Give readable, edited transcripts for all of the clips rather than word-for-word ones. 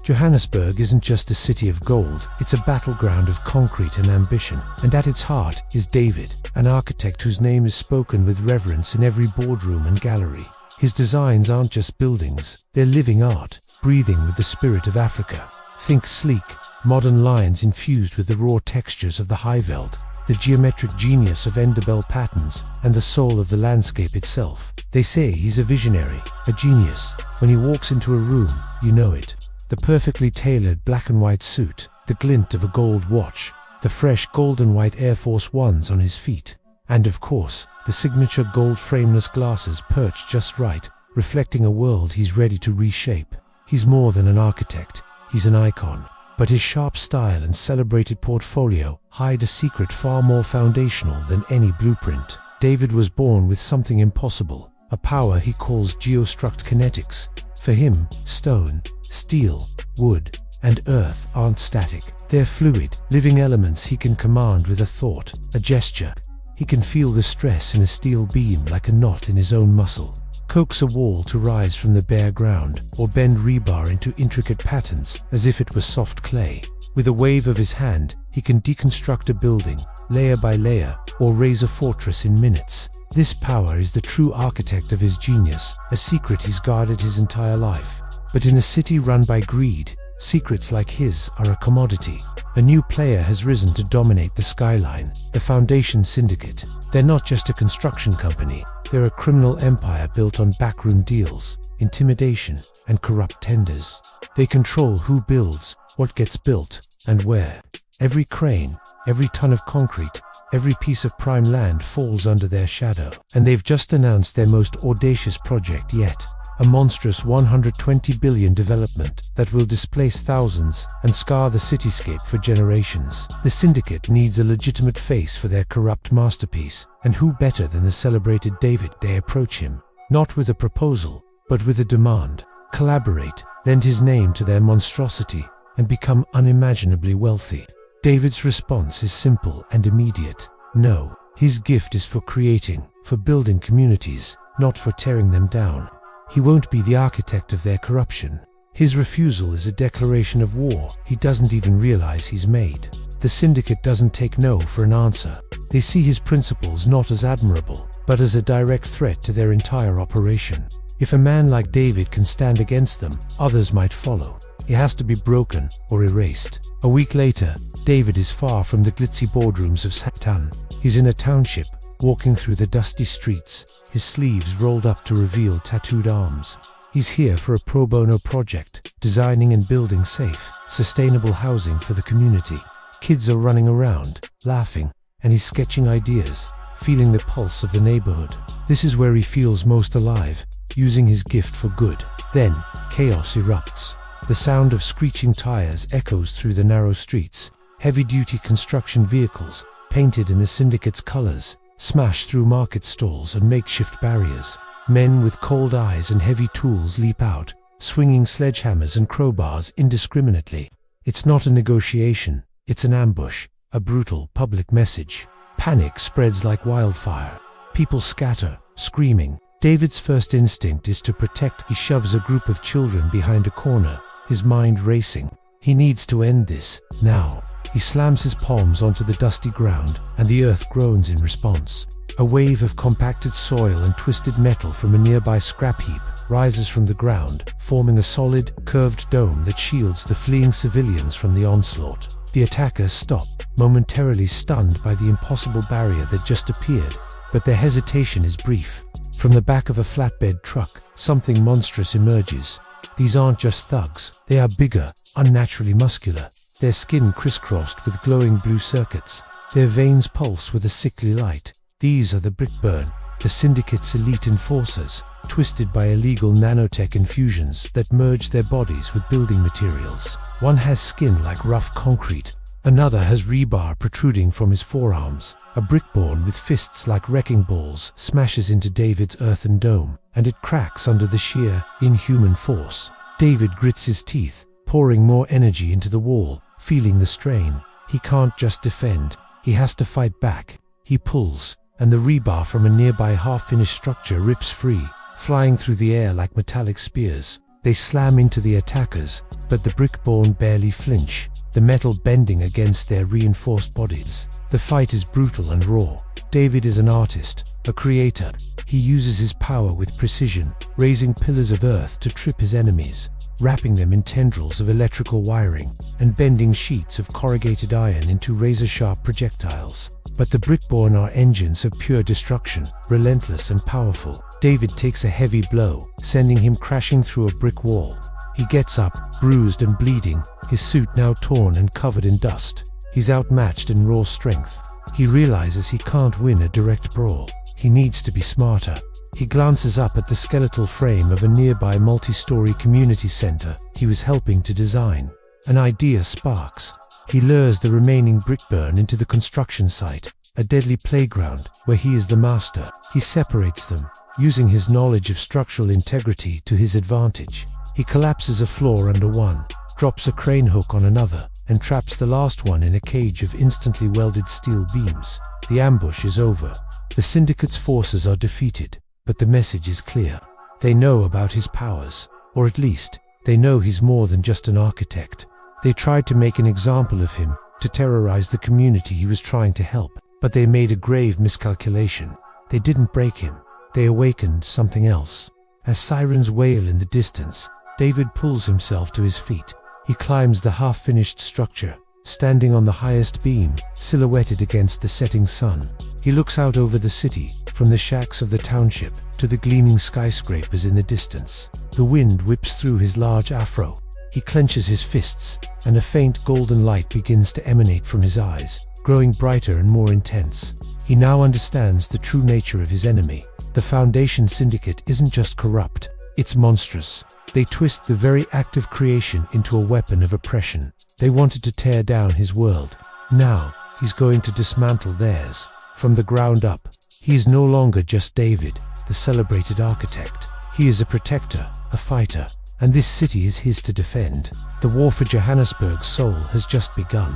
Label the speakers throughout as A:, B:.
A: Johannesburg isn't just a city of gold, it's a battleground of concrete and ambition. And at its heart is David, an architect whose name is spoken with reverence in every boardroom and gallery. His designs aren't just buildings, they're living art, breathing with the spirit of Africa. Think sleek, modern lines infused with the raw textures of the Highveld, the geometric genius of Enderbell patterns, and the soul of the landscape itself. They say he's a visionary, a genius. When he walks into a room, you know it. The perfectly tailored black and white suit, the glint of a gold watch, the fresh golden white Air Force Ones on his feet, and of course, the signature gold frameless glasses perched just right, reflecting a world he's ready to reshape. He's more than an architect, he's an icon. But his sharp style and celebrated portfolio hide a secret far more foundational than any blueprint. David was born with something impossible, a power he calls geostruct kinetics. For him, stone, steel, wood, and earth aren't static. They're fluid, living elements he can command with a thought, a gesture. He can feel the stress in a steel beam like a knot in his own muscle, coax a wall to rise from the bare ground, or bend rebar into intricate patterns as if it was soft clay. With a wave of his hand, he can deconstruct a building, layer by layer, or raise a fortress in minutes. This power is the true architect of his genius, a secret he's guarded his entire life. But in a city run by greed, secrets like his are a commodity. A new player has risen to dominate the skyline, the Foundation Syndicate. They're not just a construction company, they're a criminal empire built on backroom deals, intimidation, and corrupt tenders. They control who builds, what gets built, and where. Every crane, every ton of concrete, every piece of prime land falls under their shadow. And they've just announced their most audacious project yet. A monstrous 120 billion development that will displace thousands and scar the cityscape for generations. The syndicate needs a legitimate face for their corrupt masterpiece, and who better than the celebrated David? They approach him, not with a proposal, but with a demand. Collaborate, lend his name to their monstrosity, and become unimaginably wealthy. David's response is simple and immediate. No, his gift is for creating, for building communities, not for tearing them down. He won't be the architect of their corruption. His refusal is a declaration of war he doesn't even realize he's made. The syndicate doesn't take no for an answer. They see his principles not as admirable, but as a direct threat to their entire operation. If a man like David can stand against them, others might follow. He has to be broken or erased. A week later, David is far from the glitzy boardrooms of Satan. He's in a township, walking through the dusty streets, his sleeves rolled up to reveal tattooed arms. He's here for a pro bono project, designing and building safe, sustainable housing for the community. Kids are running around, laughing, and he's sketching ideas, feeling the pulse of the neighborhood. This is where he feels most alive, using his gift for good. Then, chaos erupts. The sound of screeching tires echoes through the narrow streets. Heavy-duty construction vehicles, painted in the syndicate's colors, smash through market stalls and makeshift barriers. Men with cold eyes and heavy tools leap out, swinging sledgehammers and crowbars indiscriminately. It's not a negotiation, it's an ambush, a brutal public message. Panic spreads like wildfire. People scatter, screaming. David's first instinct is to protect. He shoves a group of children behind a corner, his mind racing. He needs to end this, now. He slams his palms onto the dusty ground, and the earth groans in response. A wave of compacted soil and twisted metal from a nearby scrap heap rises from the ground, forming a solid, curved dome that shields the fleeing civilians from the onslaught. The attackers stop, momentarily stunned by the impossible barrier that just appeared, but their hesitation is brief. From the back of a flatbed truck, something monstrous emerges. These aren't just thugs, they are bigger, unnaturally muscular. Their skin crisscrossed with glowing blue circuits. Their veins pulse with a sickly light. These are the Brickburn, the syndicate's elite enforcers, twisted by illegal nanotech infusions that merge their bodies with building materials. One has skin like rough concrete. Another has rebar protruding from his forearms. A brickborn with fists like wrecking balls smashes into David's earthen dome, and it cracks under the sheer, inhuman force. David grits his teeth, pouring more energy into the wall, feeling the strain. He can't just defend, he has to fight back. He pulls, and the rebar from a nearby half-finished structure rips free, flying through the air like metallic spears. They slam into the attackers, but the brickborn barely flinch, the metal bending against their reinforced bodies. The fight is brutal and raw. David is an artist, a creator. He uses his power with precision, raising pillars of earth to trip his enemies, wrapping them in tendrils of electrical wiring, and bending sheets of corrugated iron into razor-sharp projectiles. But the brickborn are engines of pure destruction, relentless and powerful. David takes a heavy blow, sending him crashing through a brick wall. He gets up, bruised and bleeding, his suit now torn and covered in dust. He's outmatched in raw strength. He realizes he can't win a direct brawl. He needs to be smarter. He glances up at the skeletal frame of a nearby multi-story community center he was helping to design. An idea sparks. He lures the remaining brickburn into the construction site, a deadly playground where he is the master. He separates them, using his knowledge of structural integrity to his advantage. He collapses a floor under one, drops a crane hook on another, and traps the last one in a cage of instantly welded steel beams. The ambush is over. The syndicate's forces are defeated, but the message is clear. They know about his powers, or at least, they know he's more than just an architect. They tried to make an example of him, to terrorize the community he was trying to help, but they made a grave miscalculation. They didn't break him. They awakened something else. As sirens wail in the distance, David pulls himself to his feet. He climbs the half-finished structure, standing on the highest beam, silhouetted against the setting sun. He looks out over the city, from the shacks of the township to the gleaming skyscrapers in the distance. The wind whips through his large afro. He clenches his fists, and a faint golden light begins to emanate from his eyes, growing brighter and more intense. He now understands the true nature of his enemy. The Foundation Syndicate isn't just corrupt, it's monstrous. They twist the very act of creation into a weapon of oppression. They wanted to tear down his world. Now, he's going to dismantle theirs, from the ground up. He is no longer just David, the celebrated architect. He is a protector, a fighter, and this city is his to defend. The war for Johannesburg's soul has just begun.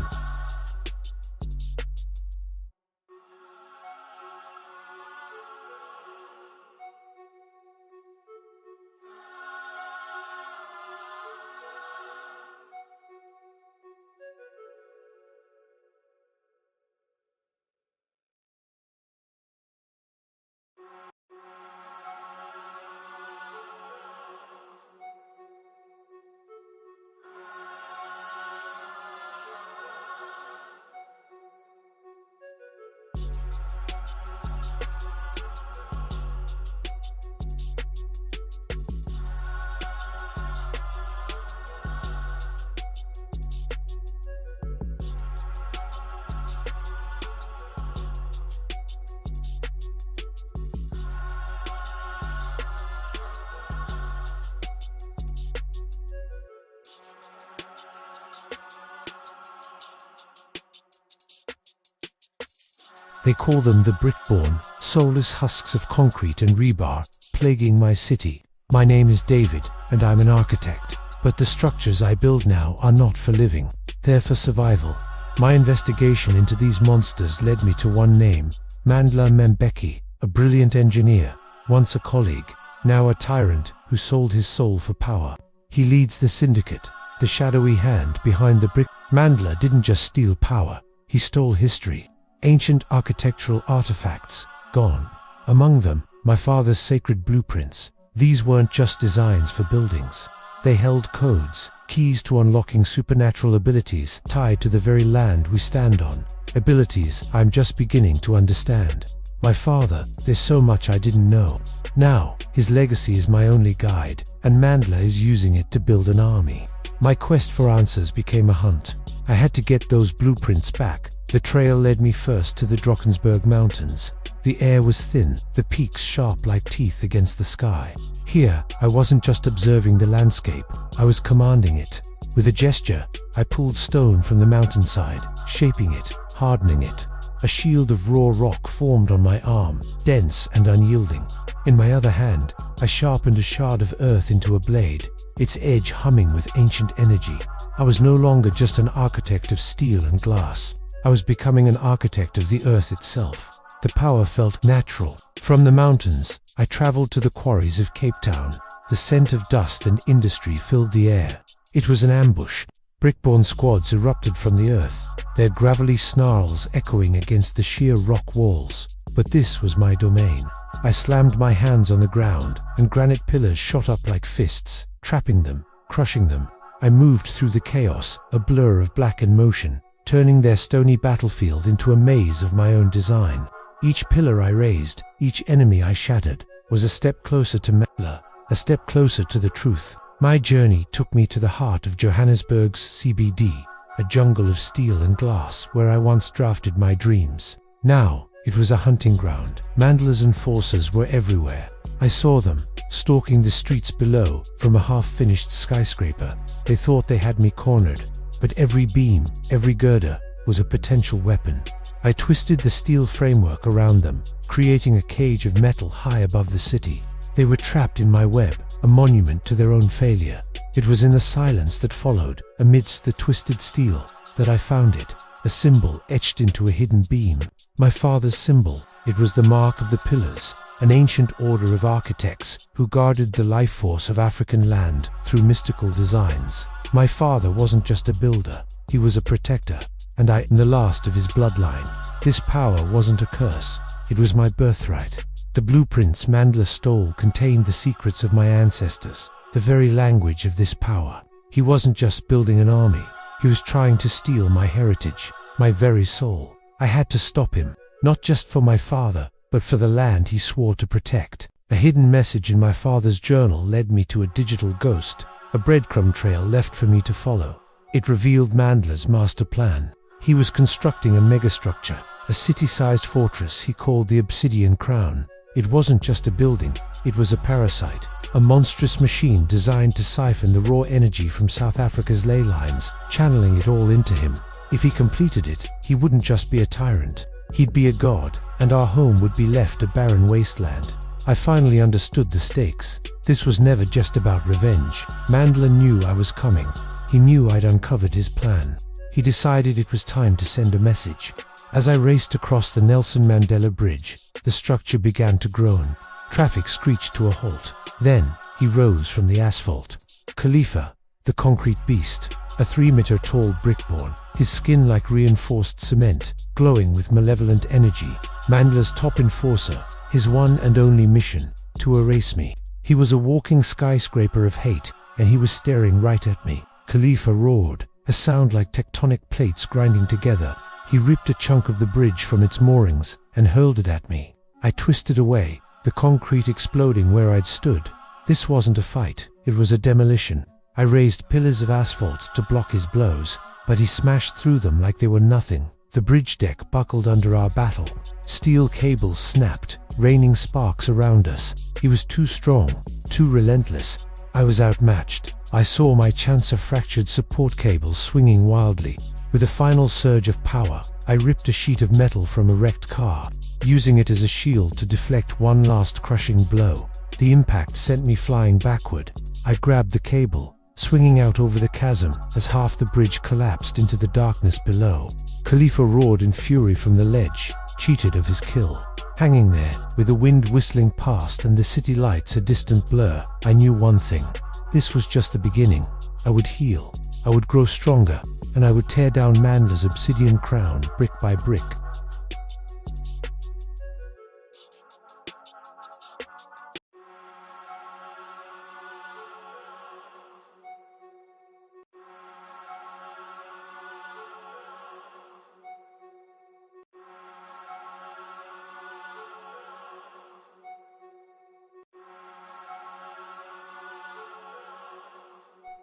A: They call them the brickborn, soulless husks of concrete and rebar, plaguing my city. My name is David, and I'm an architect. But the structures I build now are not for living. They're for survival. My investigation into these monsters led me to one name, Mandla Mbeki, a brilliant engineer, once a colleague, now a tyrant who sold his soul for power. He leads the syndicate, the shadowy hand behind the brick. Mandla didn't just steal power, he stole history. Ancient architectural artifacts, gone. Among them, my father's sacred blueprints. These weren't just designs for buildings. They held codes, keys to unlocking supernatural abilities tied to the very land we stand on. Abilities I'm just beginning to understand. My father, there's so much I didn't know. Now, his legacy is my only guide, and Mandla is using it to build an army. My quest for answers became a hunt. I had to get those blueprints back. The trail led me first to the Drakensberg Mountains. The air was thin, the peaks sharp like teeth against the sky. Here, I wasn't just observing the landscape, I was commanding it. With a gesture, I pulled stone from the mountainside, shaping it, hardening it. A shield of raw rock formed on my arm, dense and unyielding. In my other hand, I sharpened a shard of earth into a blade, its edge humming with ancient energy. I was no longer just an architect of steel and glass. I was becoming an architect of the earth itself. The power felt natural. From the mountains, I traveled to the quarries of Cape Town. The scent of dust and industry filled the air. It was an ambush. Brickborn squads erupted from the earth, their gravelly snarls echoing against the sheer rock walls. But this was my domain. I slammed my hands on the ground, and granite pillars shot up like fists, trapping them, crushing them. I moved through the chaos, a blur of blackened motion, turning their stony battlefield into a maze of my own design. Each pillar I raised, each enemy I shattered, was a step closer to Mandela, a step closer to the truth. My journey took me to the heart of Johannesburg's CBD, a jungle of steel and glass where I once drafted my dreams. Now, it was a hunting ground. Mandela's enforcers were everywhere. I saw them, stalking the streets below from a half-finished skyscraper. They thought they had me cornered, but every beam, every girder, was a potential weapon. I twisted the steel framework around them, creating a cage of metal high above the city. They were trapped in my web, a monument to their own failure. It was in the silence that followed, amidst the twisted steel, that I found it, a symbol etched into a hidden beam. My father's symbol. It was the mark of the pillars, an ancient order of architects who guarded the life force of African land through mystical designs. My father wasn't just a builder, he was a protector, and I am the last of his bloodline. This power wasn't a curse, it was my birthright. The blueprints Mandela stole contained the secrets of my ancestors, the very language of this power. He wasn't just building an army, he was trying to steal my heritage, my very soul. I had to stop him, not just for my father, but for the land he swore to protect. A hidden message in my father's journal led me to a digital ghost, a breadcrumb trail left for me to follow. It revealed Mandela's master plan. He was constructing a megastructure, a city-sized fortress he called the Obsidian Crown. It wasn't just a building, it was a parasite, a monstrous machine designed to siphon the raw energy from South Africa's ley lines, channeling it all into him. If he completed it, he wouldn't just be a tyrant, he'd be a god, and our home would be left a barren wasteland. I finally understood the stakes. This was never just about revenge. Mandela knew I was coming. He knew I'd uncovered his plan. He decided it was time to send a message. As I raced across the Nelson Mandela Bridge, the structure began to groan. Traffic screeched to a halt. Then, he rose from the asphalt. Khalifa, the concrete beast, a 3-meter tall brickborn, his skin like reinforced cement, glowing with malevolent energy. Mandela's top enforcer, his one and only mission, to erase me. He was a walking skyscraper of hate, and he was staring right at me. Khalifa roared, a sound like tectonic plates grinding together. He ripped a chunk of the bridge from its moorings and hurled it at me. I twisted away, the concrete exploding where I'd stood. This wasn't a fight, it was a demolition. I raised pillars of asphalt to block his blows, but he smashed through them like they were nothing. The bridge deck buckled under our battle. Steel cables snapped, raining sparks around us. He was too strong, too relentless. I was outmatched. I saw my chance of fractured support cables swinging wildly. With a final surge of power, I ripped a sheet of metal from a wrecked car, using it as a shield to deflect one last crushing blow. The impact sent me flying backward. I grabbed the cable, swinging out over the chasm as half the bridge collapsed into the darkness below. Khalifa roared in fury from the ledge, cheated of his kill. Hanging there, with the wind whistling past and the city lights a distant blur, I knew one thing. This was just the beginning. I would heal, I would grow stronger, and I would tear down Mandela's obsidian crown brick by brick.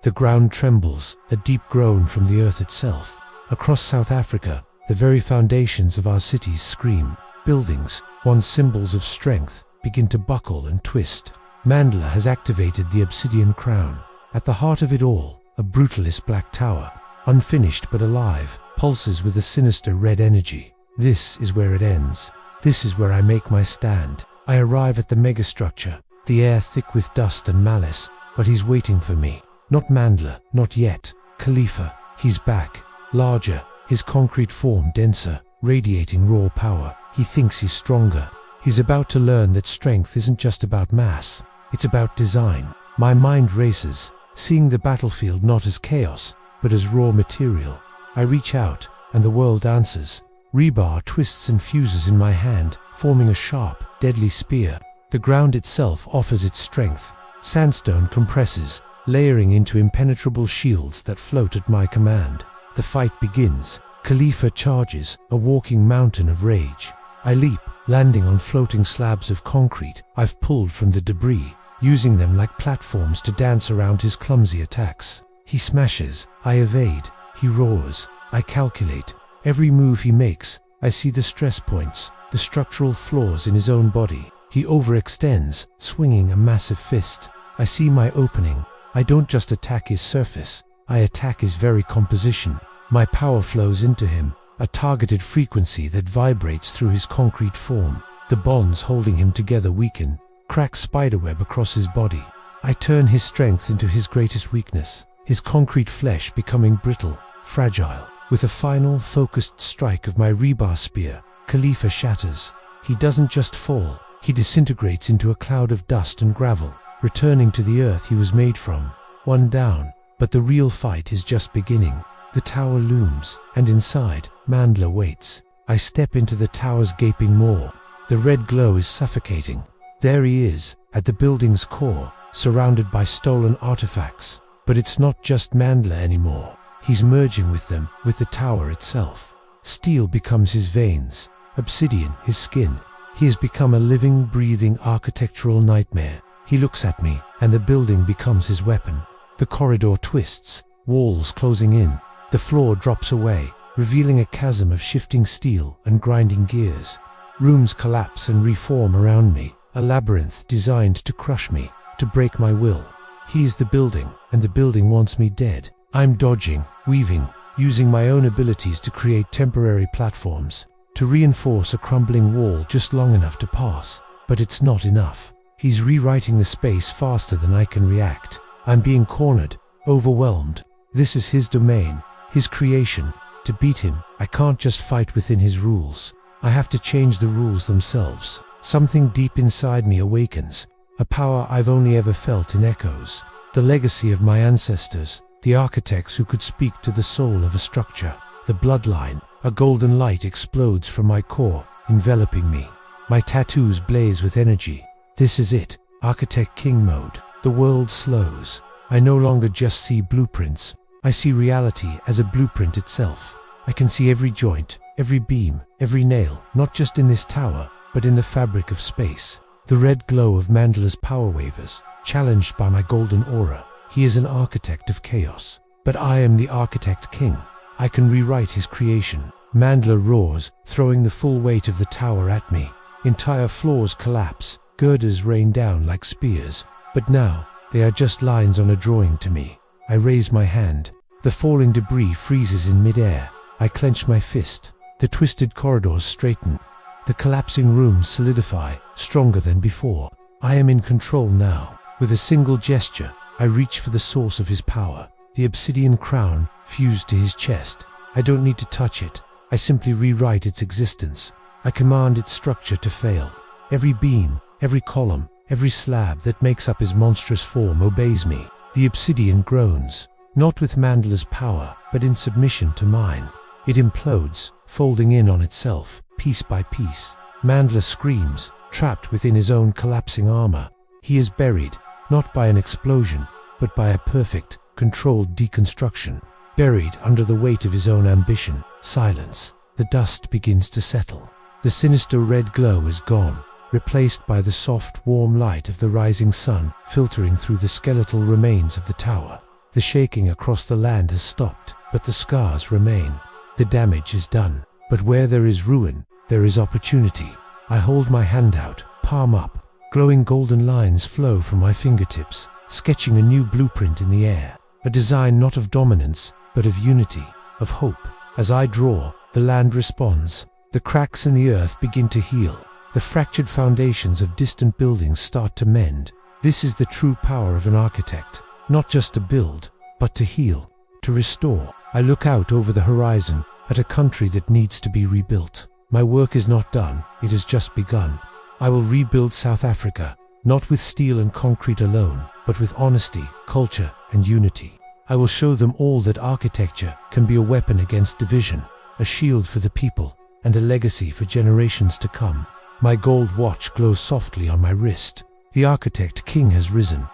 A: The ground trembles, a deep groan from the earth itself. Across South Africa, the very foundations of our cities scream. Buildings, once symbols of strength, begin to buckle and twist. Mandela has activated the Obsidian Crown. At the heart of it all, a brutalist black tower, unfinished but alive, pulses with a sinister red energy. This is where it ends. This is where I make my stand. I arrive at the megastructure, the air thick with dust and malice, but he's waiting for me. Not Mandela, not yet. Khalifa, he's back. Larger, his concrete form denser, radiating raw power. He thinks he's stronger. He's about to learn that strength isn't just about mass. It's about design. My mind races, seeing the battlefield not as chaos, but as raw material. I reach out, and the world answers. Rebar twists and fuses in my hand, forming a sharp, deadly spear. The ground itself offers its strength. Sandstone compresses, layering into impenetrable shields that float at my command. The fight begins. Khalifa charges, a walking mountain of rage. I leap, landing on floating slabs of concrete I've pulled from the debris, using them like platforms to dance around his clumsy attacks. He smashes, I evade. He roars, I calculate. Every move he makes, I see the stress points, the structural flaws in his own body. He overextends, swinging a massive fist. I see my opening. I don't just attack his surface, I attack his very composition. My power flows into him, a targeted frequency that vibrates through his concrete form. The bonds holding him together weaken, crack spiderweb across his body. I turn his strength into his greatest weakness, his concrete flesh becoming brittle, fragile. With a final, focused strike of my rebar spear, Khalifa shatters. He doesn't just fall, he disintegrates into a cloud of dust and gravel, returning to the earth he was made from. One down, but the real fight is just beginning. The tower looms, and inside, Mandler waits. I step into the tower's gaping maw. The red glow is suffocating. There he is, at the building's core, surrounded by stolen artifacts. But it's not just Mandler anymore. He's merging with them, with the tower itself. Steel becomes his veins, obsidian his skin. He has become a living, breathing architectural nightmare. He looks at me, and the building becomes his weapon. The corridor twists, walls closing in. The floor drops away, revealing a chasm of shifting steel and grinding gears. Rooms collapse and reform around me, a labyrinth designed to crush me, to break my will. He is the building, and the building wants me dead. I'm dodging, weaving, using my own abilities to create temporary platforms, to reinforce a crumbling wall just long enough to pass. But it's not enough. He's rewriting the space faster than I can react. I'm being cornered, overwhelmed. This is his domain, his creation. To beat him, I can't just fight within his rules. I have to change the rules themselves. Something deep inside me awakens, a power I've only ever felt in echoes. The legacy of my ancestors. The architects who could speak to the soul of a structure. The bloodline. A golden light explodes from my core, enveloping me. My tattoos blaze with energy. This is it, Architect King mode. The world slows. I no longer just see blueprints. I see reality as a blueprint itself. I can see every joint, every beam, every nail, not just in this tower, but in the fabric of space. The red glow of Mandler's power wavers, challenged by my golden aura. He is an architect of chaos, but I am the Architect King. I can rewrite his creation. Mandler roars, throwing the full weight of the tower at me. Entire floors collapse, girders rain down like spears. But now, they are just lines on a drawing to me. I raise my hand. The falling debris freezes in midair. I clench my fist. The twisted corridors straighten. The collapsing rooms solidify, stronger than before. I am in control now. With a single gesture, I reach for the source of his power, the obsidian crown fused to his chest. I don't need to touch it. I simply rewrite its existence. I command its structure to fail. Every beam, every column, every slab that makes up his monstrous form obeys me. The obsidian groans, not with Mandler's power, but in submission to mine. It implodes, folding in on itself, piece by piece. Mandler screams, trapped within his own collapsing armor. He is buried, not by an explosion, but by a perfect, controlled deconstruction. Buried under the weight of his own ambition. Silence. The dust begins to settle. The sinister red glow is gone, replaced by the soft, warm light of the rising sun filtering through the skeletal remains of the tower. The shaking across the land has stopped, but the scars remain. The damage is done, but where there is ruin, there is opportunity. I hold my hand out, palm up. Glowing golden lines flow from my fingertips, sketching a new blueprint in the air. A design not of dominance, but of unity, of hope. As I draw, the land responds. The cracks in the earth begin to heal. The fractured foundations of distant buildings start to mend. This is the true power of an architect. Not just to build, but to heal, to restore. I look out over the horizon, at a country that needs to be rebuilt. My work is not done, it has just begun. I will rebuild South Africa, not with steel and concrete alone, but with honesty, culture, and unity. I will show them all that architecture can be a weapon against division, a shield for the people, and a legacy for generations to come. My gold watch glows softly on my wrist. The architect king has risen,